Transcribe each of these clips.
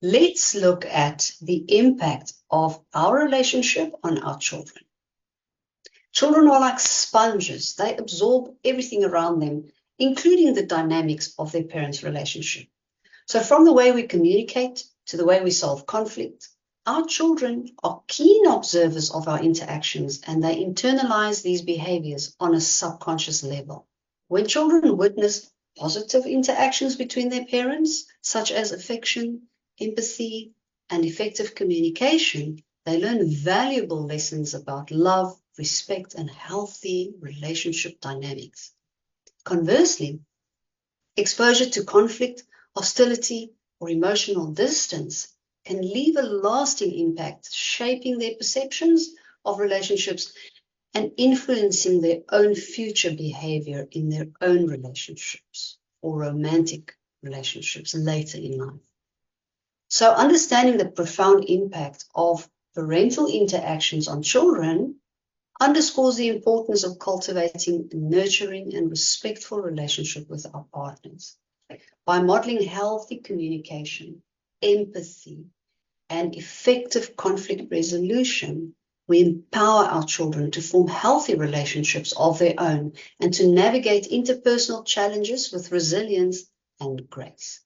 Let's look at the impact of our relationship on our children. Children are like sponges. They absorb everything around them, including the dynamics of their parents' relationship. So from the way we communicate to the way we solve conflict, our children are keen observers of our interactions, and they internalize these behaviors on a subconscious level. When children witness positive interactions between their parents, such as affection, empathy, and effective communication, they learn valuable lessons about love, respect, and healthy relationship dynamics. Conversely, exposure to conflict, hostility, or emotional distance can leave a lasting impact, shaping their perceptions of relationships and influencing their own future behavior in their own relationships or romantic relationships later in life. So understanding the profound impact of parental interactions on children underscores the importance of cultivating a nurturing and respectful relationship with our partners. By modeling healthy communication, empathy, and effective conflict resolution, we empower our children to form healthy relationships of their own and to navigate interpersonal challenges with resilience and grace.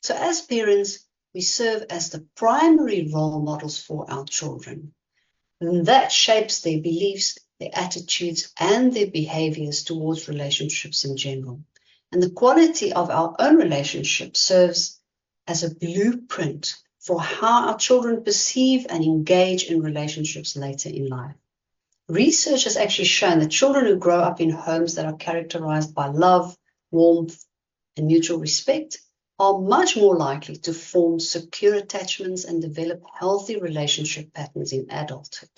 So as parents, we serve as the primary role models for our children. And that shapes their beliefs, their attitudes, and their behaviors towards relationships in general. And the quality of our own relationship serves as a blueprint for how our children perceive and engage in relationships later in life. Research has actually shown that children who grow up in homes that are characterized by love, warmth, and mutual respect are much more likely to form secure attachments and develop healthy relationship patterns in adulthood.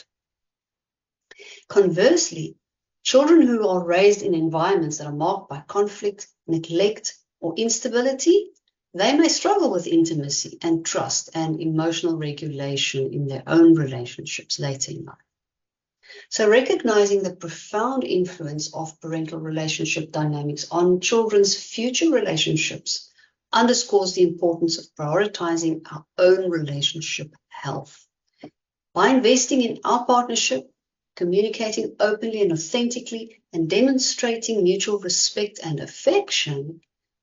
Conversely, children who are raised in environments that are marked by conflict, neglect, or instability, they may struggle with intimacy and trust and emotional regulation in their own relationships later in life. So recognizing the profound influence of parental relationship dynamics on children's future relationships underscores the importance of prioritizing our own relationship health. By investing in our partnership, communicating openly and authentically, and demonstrating mutual respect and affection,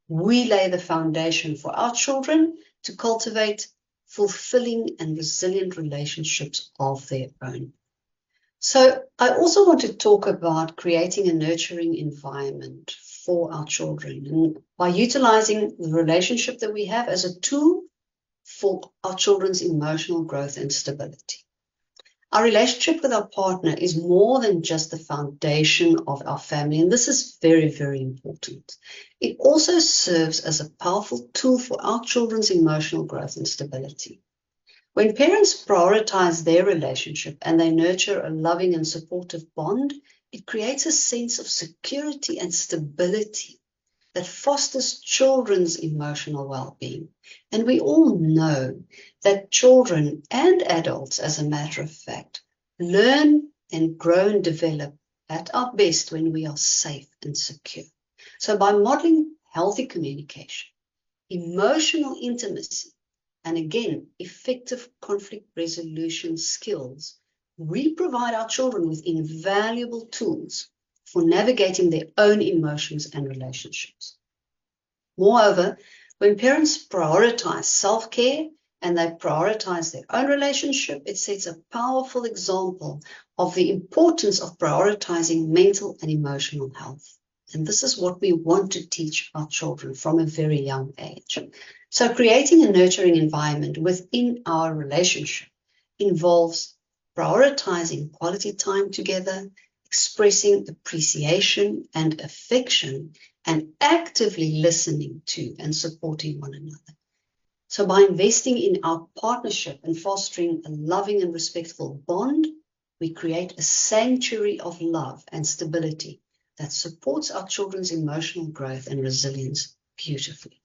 we lay the foundation for our children to cultivate fulfilling and resilient relationships of their own. So I also want to talk about creating a nurturing environment for our children, and by utilizing the relationship that we have as a tool for our children's emotional growth and stability. Our relationship with our partner is more than just the foundation of our family, and this is very, very important. It also serves as a powerful tool for our children's emotional growth and stability. When parents prioritize their relationship and they nurture a loving and supportive bond, it creates a sense of security and stability that fosters children's emotional well-being. And we all know that children and adults, as a matter of fact, learn and grow and develop at our best when we are safe and secure. So by modeling healthy communication, emotional intimacy, and again, effective conflict resolution skills, we provide our children with invaluable tools for navigating their own emotions and relationships. Moreover, when parents prioritize self-care and they prioritize their own relationship, it sets a powerful example of the importance of prioritizing mental and emotional health. And this is what we want to teach our children from a very young age. So creating a nurturing environment within our relationship involves prioritizing quality time together, expressing appreciation and affection, and actively listening to and supporting one another. So by investing in our partnership and fostering a loving and respectful bond, we create a sanctuary of love and stability that supports our children's emotional growth and resilience beautifully.